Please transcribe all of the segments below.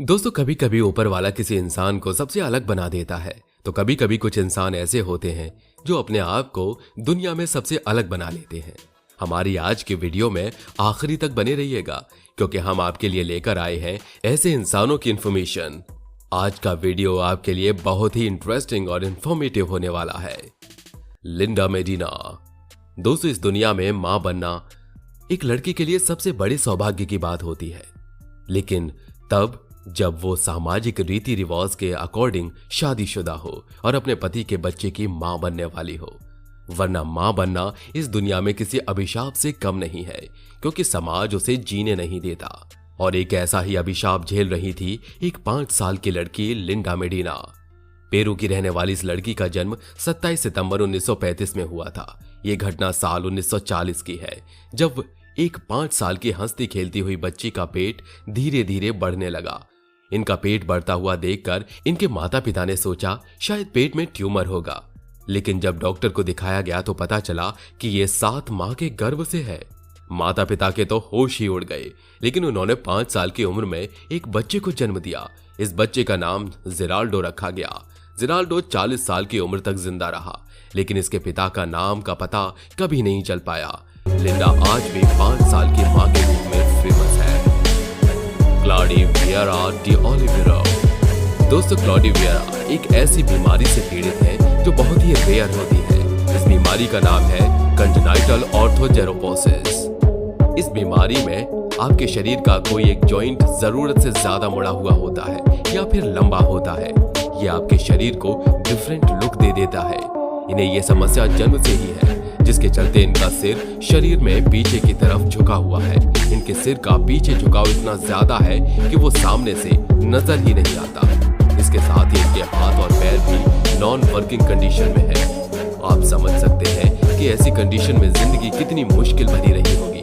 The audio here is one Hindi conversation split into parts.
दोस्तों, कभी कभी ऊपर वाला किसी इंसान को सबसे अलग बना देता है, तो कभी कभी कुछ इंसान ऐसे होते हैं जो अपने आप को दुनिया में सबसे अलग बना लेते हैं। हमारी आज की वीडियो में आखिरी तक बने रहिएगा, क्योंकि हम आपके लिए लेकर आए हैं ऐसे इंसानों की इंफॉर्मेशन। आज का वीडियो आपके लिए बहुत ही इंटरेस्टिंग और इंफॉर्मेटिव होने वाला है। लिंडा मेडिना। दोस्तों, इस दुनिया में मां बनना एक लड़की के लिए सबसे बड़े सौभाग्य की बात होती है, लेकिन तब जब वो सामाजिक रीति रिवाज के अकॉर्डिंग शादीशुदा हो और अपने पति के बच्चे की मां बनने वाली हो। वरना मां बनना इस दुनिया में किसी अभिशाप से कम नहीं है, क्योंकि समाज उसे जीने नहीं देता। और एक ऐसा ही अभिशाप झेल रही थी एक 5 साल की लड़की लिंडा मेडिना। पेरू की रहने वाली इस लड़की का जन्म 27 सितंबर 1935 में हुआ था। ये घटना साल 1940 की है, जब एक 5 साल की हंसती खेलती हुई बच्ची का पेट धीरे धीरे बढ़ने लगा। इनका पेट बढ़ता हुआ देखकर इनके माता पिता ने सोचा शायद पेट में ट्यूमर होगा, लेकिन जब डॉक्टर को दिखाया गया तो पता चला कि ये 7 माह के गर्भ से है। माता पिता के तो होश ही उड़ गए, लेकिन उन्होंने 5 साल की उम्र में एक बच्चे को जन्म दिया। इस बच्चे का नाम जेराल्डो रखा गया। जेराल्डो 40 साल की उम्र तक जिंदा रहा, लेकिन इसके पिता का नाम का पता कभी नहीं चल पाया। लिंडा आज भी 5 साल की मां के रूप में फेमस है। Claude-Vieira de Oliveira. दोस्तों, क्लॉडी-वियरा एक ऐसी बीमारी से पीड़ित है जो बहुत ही रेयर होती है। इस बीमारी का नाम है कंजेनाइटल ऑर्थोजेरोपोसिस। इस बीमारी में आपके शरीर का कोई एक जॉइंट जरूरत से ज्यादा मुड़ा हुआ होता है या फिर लंबा होता है। यह आपके शरीर को डिफरेंट लुक दे देता है। इन्हें यह समस्या जन्म से ही है, जिसके चलते इनका सिर शरीर में पीछे की तरफ झुका हुआ है। इनके सिर का पीछे झुकाव इतना ज्यादा है कि वो सामने से नजर ही नहीं आता। इसके साथ ही इनके हाथ और पैर भी नॉन वर्किंग कंडीशन में है। आप समझ सकते हैं कि ऐसी कंडीशन में जिंदगी कितनी मुश्किल भरी रही होगी।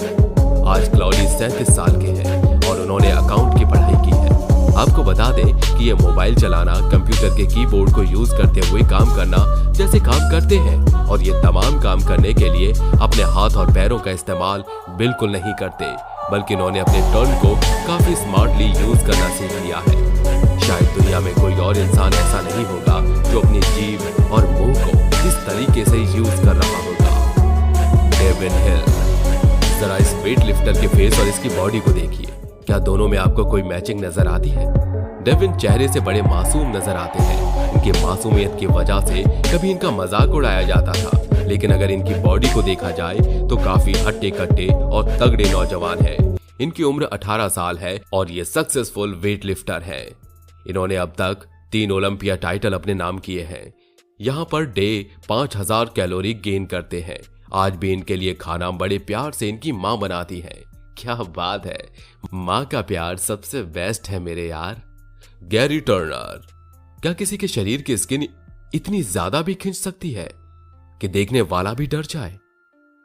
आज क्लॉडी 37 साल के हैं और उन्होंने अकाउंट की पढ़ाई की है। आपको बता दें कि ये मोबाइल चलाना, कंप्यूटर के कीबोर्ड को यूज करते हुए काम करना जैसे काम करते हैं, और ये तमाम काम करने के लिए अपने हाथ और पैरों का इस्तेमाल बिल्कुल नहीं करते, बल्कि उन्होंने अपने टर्न को काफी स्मार्टली यूज करना सीख लिया है। शायद दुनिया में कोई और इंसान ऐसा नहीं होगा जो अपनी जीभ और मुंह को इस तरीके से यूज कर रहा होगा। डेविन हिल। जरा इस वेट लिफ्टर के फेस और इसकी बॉडी को देखिए। क्या दोनों में आपको कोई मैचिंग नजर आती है? डेविन चेहरे से बड़े मासूम नजर आते हैं। इनकी मासूमियत की वजह से कभी इनका मजाक उड़ाया जाता था, लेकिन अगर इनकी बॉडी को देखा जाए तो काफी हट्टे कट्टे और तगड़े नौजवान हैं। इनकी उम्र 18 साल है और ये सक्सेसफुल वेट लिफ्टर हैं। इन्होंने अब तक 3 ओलंपिया टाइटल अपने नाम किए हैं। यहाँ पर डे 5000 कैलोरी गेन करते हैं। आज भी इनके लिए खाना बड़े प्यार से इनकी माँ बनाती है। क्या बात है, माँ का प्यार सबसे बेस्ट है मेरे यार। Gary Turner. क्या किसी के शरीर की स्किन इतनी ज्यादा भी खींच सकती है कि देखने वाला भी डर जाए?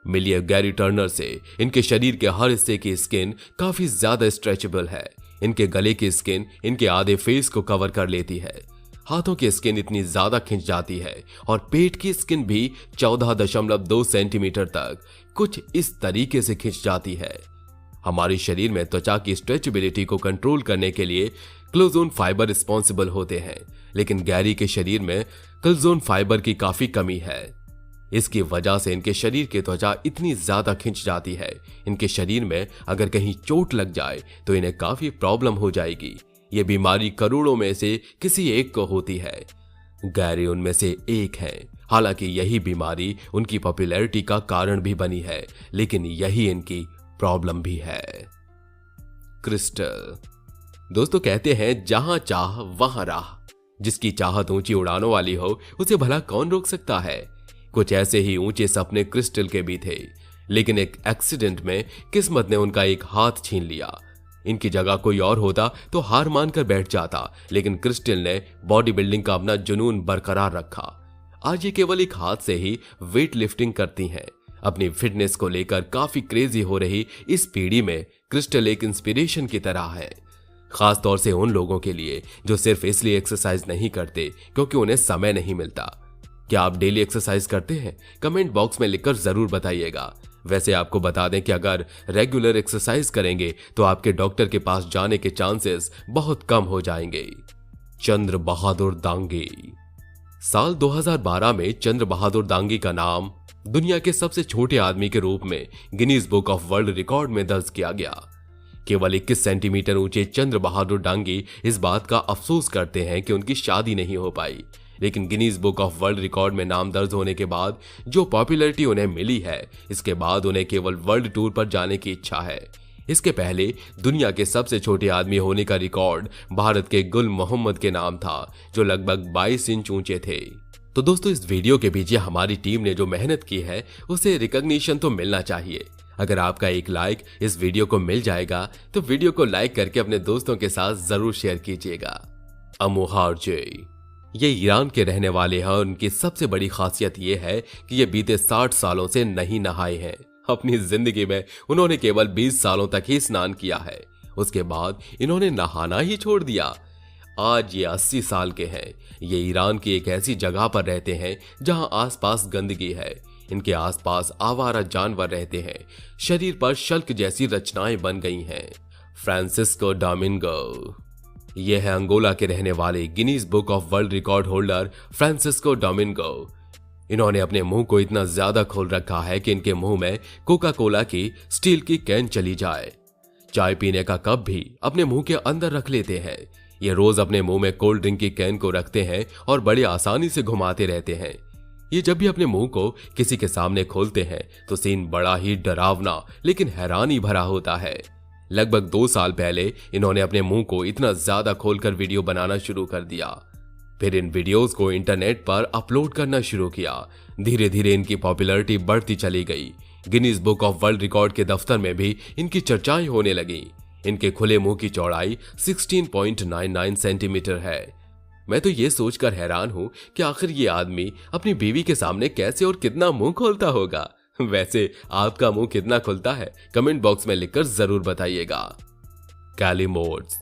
मिलिए गैरी टर्नर से। इनके शरीर के हर हिस्से की स्किन काफी ज्यादा स्ट्रेचेबल है। इनके गले की स्किन इनके आधे फेस को कवर कर लेती है। हाथों की स्किन इतनी ज्यादा खिंच जाती है और पेट की स्किन भी 14.2 सेंटीमीटर तक कुछ इस तरीके से खिंच जाती है। हमारे शरीर में त्वचा की स्ट्रेचेबिलिटी को कंट्रोल करने के लिए क्लोजोन फाइबर रिस्पॉन्सिबल होते हैं, लेकिन गैरी के शरीर में क्लोजोन फाइबर की काफी कमी है। इसकी वजह से इनके शरीर की त्वचा इतनी ज्यादा खिंच जाती है। इनके शरीर में अगर कहीं चोट लग जाए तो इन्हें काफी प्रॉब्लम हो जाएगी। ये बीमारी करोड़ों में से किसी एक को होती है। गैरी उनमें से एक है। हालांकि यही बीमारी उनकी पॉपुलैरिटी का कारण भी बनी है, लेकिन यही इनकी प्रॉब्लम भी है। क्रिस्टल। दोस्तों, कहते हैं जहां चाह वहां राह। जिसकी चाहत ऊंची उड़ानों वाली हो उसे भला कौन रोक सकता है। कुछ ऐसे ही ऊंचे सपने क्रिस्टल के भी थे, लेकिन एक एक्सीडेंट में किस्मत ने उनका एक हाथ छीन लिया। इनकी जगह कोई और होता तो हार मानकर बैठ जाता, लेकिन क्रिस्टल ने बॉडी बिल्डिंग का अपना जुनून बरकरार रखा। आज ये केवल एक हाथ से ही वेट लिफ्टिंग करती हैं। अपनी फिटनेस को लेकर काफी क्रेजी हो रही इस पीढ़ी में क्रिस्टल एक इंस्पिरेशन की तरह है, खास तौर से उन लोगों के लिए जो सिर्फ इसलिए एक्सरसाइज नहीं करते क्योंकि उन्हें समय नहीं मिलता। क्या आप डेली एक्सरसाइज करते हैं? कमेंट बॉक्स में लिखकर जरूर बताइएगा। वैसे आपको बता दें कि अगर रेगुलर एक्सरसाइज करेंगे तो आपके डॉक्टर के पास जाने के चांसेस बहुत कम हो जाएंगे। चंद्र बहादुर दांगी। साल 2012 में चंद्र बहादुर दांगी का नाम दुनिया के सबसे छोटे आदमी के रूप में Guinness book of world record में दर्ज किया गया। केवल 21 सेंटीमीटर ऊंचे चंद्र बहादुर दांगी इस बात का अफसोस करते हैं कि उनकी शादी नहीं हो पाई, लेकिन Guinness book of world record में नाम दर्ज होने के बाद जो पॉपुलैरिटी उन्हें मिली है, इसके बाद उन्हें केवल वर्ल्ड टूर पर जाने की इच्छा है। इसके पहले दुनिया के सबसे छोटे आदमी होने का रिकॉर्ड भारत के गुल मोहम्मद के नाम था, जो लगभग 22 इंच ऊंचे थे। तो दोस्तों, इस वीडियो के पीछे हमारी टीम ने जो मेहनत की है उसे रिकॉग्निशन तो मिलना चाहिए। अगर आपका एक लाइक इस वीडियो को मिल जाएगा तो वीडियो को लाइक करके अपने दोस्तों के साथ जरूर शेयर कीजिएगा। अमुहारजे ये ईरान के रहने वाले हैं और उनकी सबसे बड़ी खासियत ये है कि ये बीते 60 सालों से नहीं नहाए हैं। अपनी जिंदगी में उन्होंने केवल 20 सालों तक ही स्नान किया है, उसके बाद इन्होंने नहाना ही छोड़ दिया। आज ये 80 साल के हैं। ये ईरान की एक ऐसी जगह पर रहते हैं जहां आसपास गंदगी है। इनके आसपास आवारा जानवर रहते हैं। शरीर पर शल्क जैसी रचनाएं बन गई हैं। फ्रांसिस्को डोमिंगो ये है अंगोला के रहने वाले Guinness book of world record holder Francisco Domingo. इन्होंने अपने मुंह को इतना ज्यादा खोल रखा है कि इनके मुंह में कोका कोला की स्टील की कैन चली जाए। चाय पीने का कप भी अपने मुंह के अंदर रख लेते हैं। ये रोज अपने मुंह में कोल्ड ड्रिंक की कैन को रखते हैं और बड़ी आसानी से घुमाते रहते हैं। ये जब भी अपने मुंह को किसी के सामने खोलते हैं तो सीन बड़ा ही डरावना लेकिन हैरानी भरा होता है। लगभग 2 साल पहले इन्होंने अपने मुंह को इतना ज्यादा खोलकर वीडियो बनाना शुरू कर दिया। फिर इन वीडियोस को इंटरनेट पर अपलोड करना शुरू किया। धीरे धीरे इनकी पॉपुलैरिटी बढ़ती चली गई। Guinness book of world record के दफ्तर में भी इनकी चर्चाएं होने लगी। इनके खुले मुंह की चौड़ाई 16.99 सेंटीमीटर है। मैं तो ये सोचकर हैरान हूं कि आखिर ये आदमी अपनी बीवी के सामने कैसे और कितना मुंह खोलता होगा। वैसे आपका मुंह कितना खुलता है कमेंट बॉक्स में लिखकर जरूर बताइएगा। कैली मोड्स।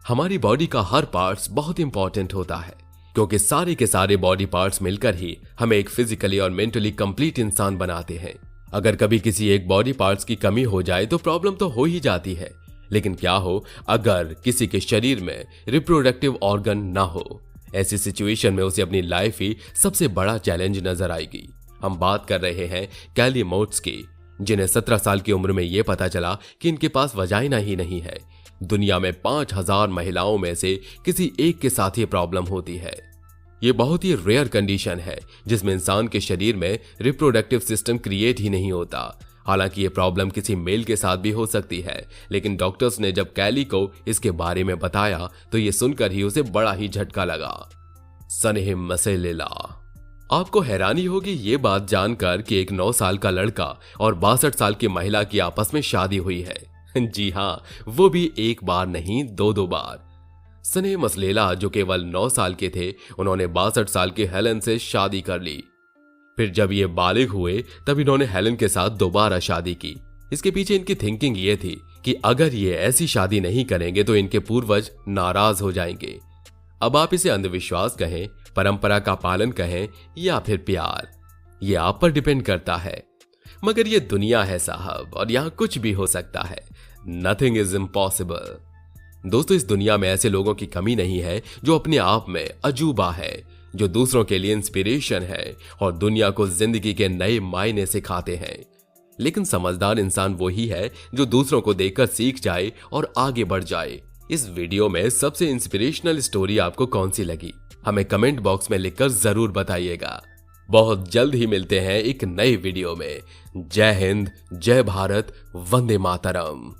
हमारी बॉडी का हर पार्ट्स बहुत इंपॉर्टेंट होता है, क्योंकि सारे के सारे बॉडी पार्ट्स मिलकर ही हमें एक फिजिकली और मेंटली कंप्लीट इंसान बनाते हैं। अगर कभी किसी एक बॉडी पार्ट्स की कमी हो जाए तो प्रॉब्लम तो हो ही जाती है, लेकिन क्या हो अगर किसी के शरीर में रिप्रोडक्टिव ऑर्गन ना हो। ऐसी सिचुएशन में उसे अपनी लाइफ ही सबसे बड़ा चैलेंज नजर आएगी। हम बात कर रहे हैं कैली मोड्स की, जिन्हें 17 साल की उम्र में यह पता चला कि इनके पास वजाइना ही नहीं है। दुनिया में 5000 महिलाओं में से किसी एक के साथ ये प्रॉब्लम होती है। ये बहुत ही रेयर कंडीशन है जिसमें इंसान के शरीर में रिप्रोडक्टिव सिस्टम क्रिएट ही नहीं होता। हालांकि ये प्रॉब्लम किसी मेल के साथ भी हो सकती है, लेकिन डॉक्टर्स ने जब कैली को इसके बारे में बताया तो ये सुनकर ही उसे बड़ा ही झटका लगा। सनेह मसेलेला। आपको हैरानी होगी ये बात जानकर कि एक 9 साल का लड़का और 62 साल की महिला की आपस में शादी हुई है। जी हाँ, वो भी एक बार नहीं 2 बार। सनेह मसलेला जो केवल 9 साल के थे, उन्होंने 62 साल की हेलन से शादी कर ली। फिर जब ये बालिग हुए तब इन्होंने हेलन के साथ दोबारा शादी की। इसके पीछे इनकी थिंकिंग ये थी कि अगर ये ऐसी शादी नहीं करेंगे तो इनके पूर्वज नाराज हो जाएंगे। अब आप इसे अंधविश्वास कहें, परंपरा का पालन कहें या फिर प्यार, ये आप पर डिपेंड करता है। मगर ये दुनिया है साहब, और यहां कुछ भी हो सकता है। Nothing is impossible. दोस्तों, इस दुनिया में ऐसे लोगों की कमी नहीं है जो अपने आप में अजूबा है, जो दूसरों के लिए इंस्पिरेशन है और दुनिया को जिंदगी के नए मायने सिखाते हैं। लेकिन समझदार इंसान वही है जो दूसरों को देखकर सीख जाए और आगे बढ़ जाए। इस वीडियो में सबसे इंस्पिरेशनल स्टोरी आपको कौन सी लगी, हमें कमेंट बॉक्स में लिखकर जरूर बताइएगा। बहुत जल्द ही मिलते हैं एक नए वीडियो में। जय हिंद, जय भारत, वंदे मातरम।